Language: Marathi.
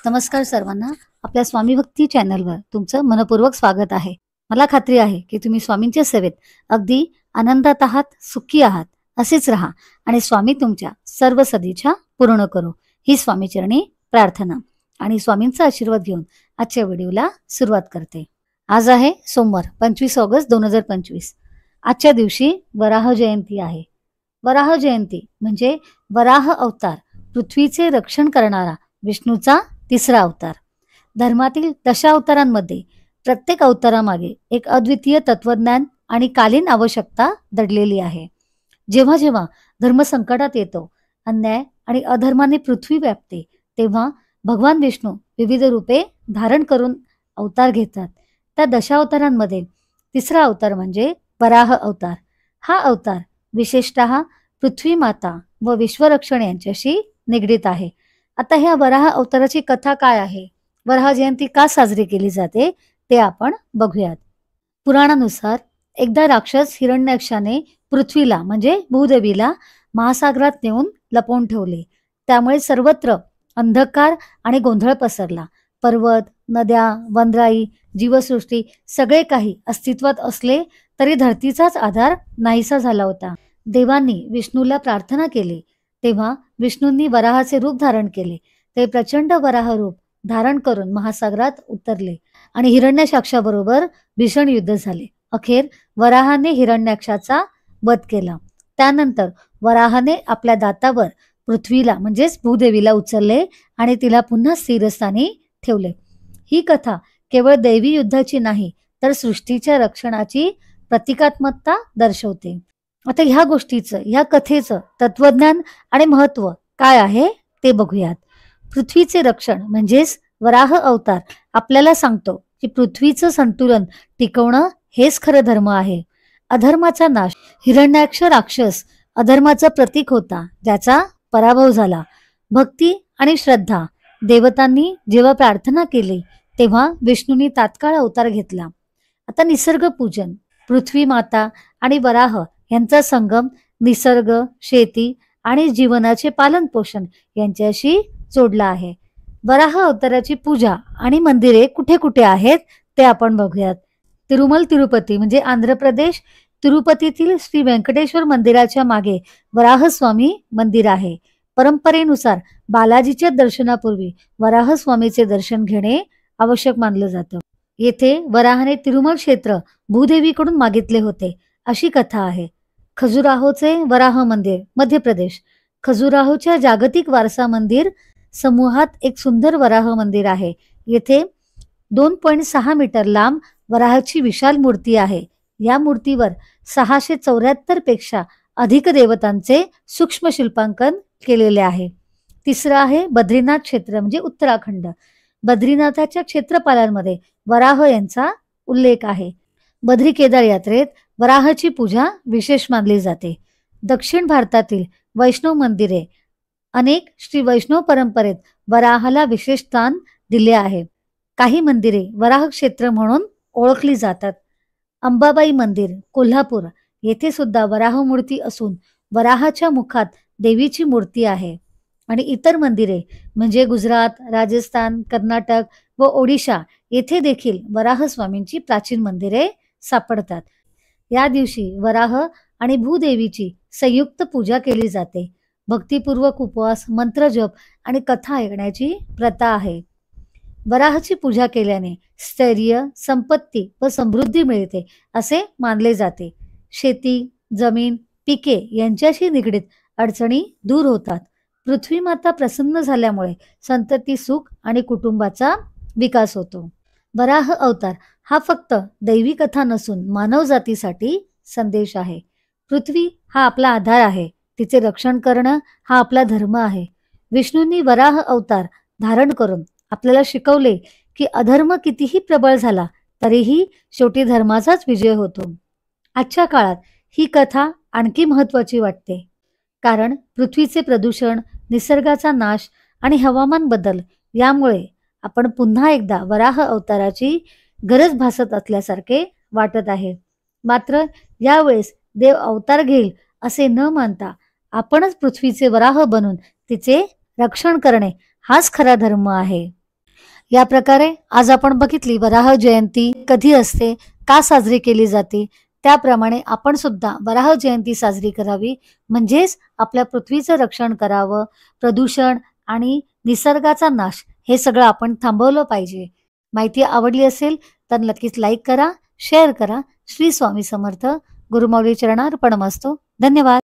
नमस्कार सर्वांना. आपल्या स्वामी भक्ती चॅनलवर तुमचं मनपूर्वक स्वागत आहे. मला खात्री आहे की तुम्ही स्वामींच्या सेवेत अगदी आनंदात आहात, सुखी आहात. असेच राहा आणि स्वामी तुमच्या सर्व सदिच्छा पूर्ण करो, ही स्वामीचरणी प्रार्थना आणि स्वामींचा आशीर्वाद घेऊन आजच्या व्हिडिओला सुरुवात करते. आज आहे सोमवार 25 ऑगस्ट 2025. आजच्या दिवशी वराह जयंती आहे. वराह जयंती म्हणजे वराह अवतार, पृथ्वीचे रक्षण करणारा विष्णूचा तिसरा अवतार. धर्मातील दशावतारांमध्ये प्रत्येक अवतारामागे एक अद्वितीय तत्वज्ञान आणि कालीन आवश्यकता दडलेली आहे. जेव्हा जेव्हा धर्म संकटात येतो, अन्याय आणि अधर्माने पृथ्वी व्यापते, तेव्हा भगवान विष्णू विविध रूपे धारण करून अवतार घेतात. त्या दशावतारांमध्ये तिसरा अवतार म्हणजे वराह अवतार. हा अवतार विशेषतः पृथ्वी माता व विश्वरक्षण यांच्याशी निगडीत आहे. आता ह्या वराह अवताराची कथा काय आहे, वराह जयंती का साजरी केली जाते, ते आपण बघूयात. पुराणानुसार एकदा राक्षस हिरण्याक्षाने पृथ्वीला म्हणजे भूदेवीला महासागरात नेऊन लपवून ठेवले. त्यामुळे सर्वत्र अंधकार आणि गोंधळ पसरला. पर्वत, नद्या, वनराई, जीवसृष्टी सगळे काही अस्तित्वात असले तरी धरतीचाच आधार नाहीसा झाला होता. देवांनी विष्णूला प्रार्थना केली, तेव्हा विष्णूंनी वराहाचे रूप धारण केले. ते प्रचंड वराह रूप धारण करून महासागरात उतरले आणि हिरण्याक्षाबरोबर भीषण युद्ध झाले. अखेर वराहाने हिरण्याक्षाचा वध केला. त्यानंतर वराहाने आपल्या दातावर पृथ्वीला म्हणजेच भूदेवीला उचलले आणि तिला पुन्हा स्थिरस्थानी ठेवले. ही कथा केवळ दैवी युद्धाची नाही, तर सृष्टीच्या रक्षणाची प्रतिकात्मकता दर्शवते. आता ह्या गोष्टीचं, ह्या कथेचं तत्वज्ञान आणि महत्व काय आहे ते बघूयात. पृथ्वीचे रक्षण म्हणजेच वराह अवतार आपल्याला सांगतो की पृथ्वीचं संतुलन टिकवणं हेच खरं धर्म आहे. अधर्माचा नाश. हिरण्याक्ष राक्षस अधर्माचं प्रतीक होता, ज्याचा पराभव झाला. भक्ती आणि श्रद्धा. देवतांनी जेव्हा प्रार्थना केली तेव्हा विष्णूंनी तात्काळ अवतार घेतला. आता निसर्ग पूजन. पृथ्वी माता आणि वराह यांचा संगम निसर्ग, शेती आणि जीवनाचे पालन पोषण यांच्याशी जोडला आहे. वराह अवताराची पूजा आणि मंदिरे कुठे कुठे आहेत ते आपण बघूयात. तिरुमल तिरुपती म्हणजे आंध्र प्रदेश, तिरुपतीतील श्री व्यंकटेश्वर मंदिराच्या मागे वराहस्वामी मंदिर आहे. परंपरेनुसार बालाजीच्या दर्शनापूर्वी वराहस्वामीचे दर्शन घेणे आवश्यक मानलं जातं. येथे वराहाने तिरुमल क्षेत्र भूदेवीकडून मागितले होते, अशी कथा आहे. खजुराहोचे वराह मंदिर मध्य प्रदेश. खजुराहोच्या जागतिक वारसा मंदिर समूहात एक सुंदर वराह मंदिर आहे. येथे 2.6 मीटर लांब वराहाची विशाल मूर्ती आहे. या मूर्तीवर 674 पेक्षा अधिक देवतांचे सूक्ष्म शिल्पांकन केलेले आहे. तिसरं आहे बद्रीनाथ क्षेत्र म्हणजे उत्तराखंड. बद्रीनाथाच्या क्षेत्रपालांमध्ये वराह यांचा उल्लेख आहे. बद्री केदार यात्रेत वराहाची पूजा विशेष मानली जाते. दक्षिण भारतातील वैष्णव मंदिरे. अनेक श्री वैष्णव परंपरेत वराहाला विशेष स्थान दिले आहे. काही मंदिरे वराह क्षेत्र म्हणून ओळखली जातात. अंबाबाई मंदिर कोल्हापूर येथे सुद्धा वराह मूर्ती असून वराहाच्या मुखात देवीची मूर्ती आहे. आणि इतर मंदिरे म्हणजे गुजरात, राजस्थान, कर्नाटक व ओडिशा येथे देखील वराह स्वामींची प्राचीन मंदिरे सापडतात. या दिवशी वराह आणि भूदेवीची संयुक्त पूजा केली जाते. भक्तिपूर्वक उपवास, मंत्रजप आणि कथा ऐकण्याची प्रथा आहे. वराहाची पूजा केल्याने स्थैर्य, संपत्ती व समृद्धी मिळते असे मानले जाते. शेती, जमीन, पिके यांच्याशी निगडीत अडचणी दूर होतात. पृथ्वी माता प्रसन्न झाल्यामुळे संतती सुख आणि कुटुंबाचा विकास होतो. वराह अवतार हा फक्त दैवी कथा नसून मानव जातीसाठी संदेश आहे. पृथ्वी हा आपला आधार आहे, तिचे रक्षण करणं हा आपला धर्म आहे. विष्णूंनी वराह अवतार धारण करून आपल्याला शिकवले की अधर्म कितीही प्रबळ झाला तरीही शेवटी धर्माचाच विजय होतो. आजच्या काळात ही कथा आणखी महत्वाची वाटते, कारण पृथ्वीचे प्रदूषण, निसर्गाचा नाश आणि हवामान बदल यामुळे आपण पुन्हा एकदा वराह अवताराची गरज भासत असल्यासारखे वाटत आहे. मात्र यावेळेस देव अवतार घेईल असे न मानता आपणच पृथ्वीचे वराह बनून तिचे रक्षण करणे हाच खरा धर्म आहे. या प्रकारे आज आपण बघितली वराह जयंती कधी असते, का साजरी केली जाते. त्याप्रमाणे आपण सुद्धा वराह जयंती साजरी करावी, म्हणजेच आपल्या पृथ्वीचं रक्षण करावं. प्रदूषण आणि निसर्गाचा नाश हे सगळं आपण थांबवलं पाहिजे. माहिती आवडली असेल तर नक्कीच लाईक करा, शेअर करा. श्री स्वामी समर्थ. गुरुमाऊली चरणार्पणमस्तु. धन्यवाद.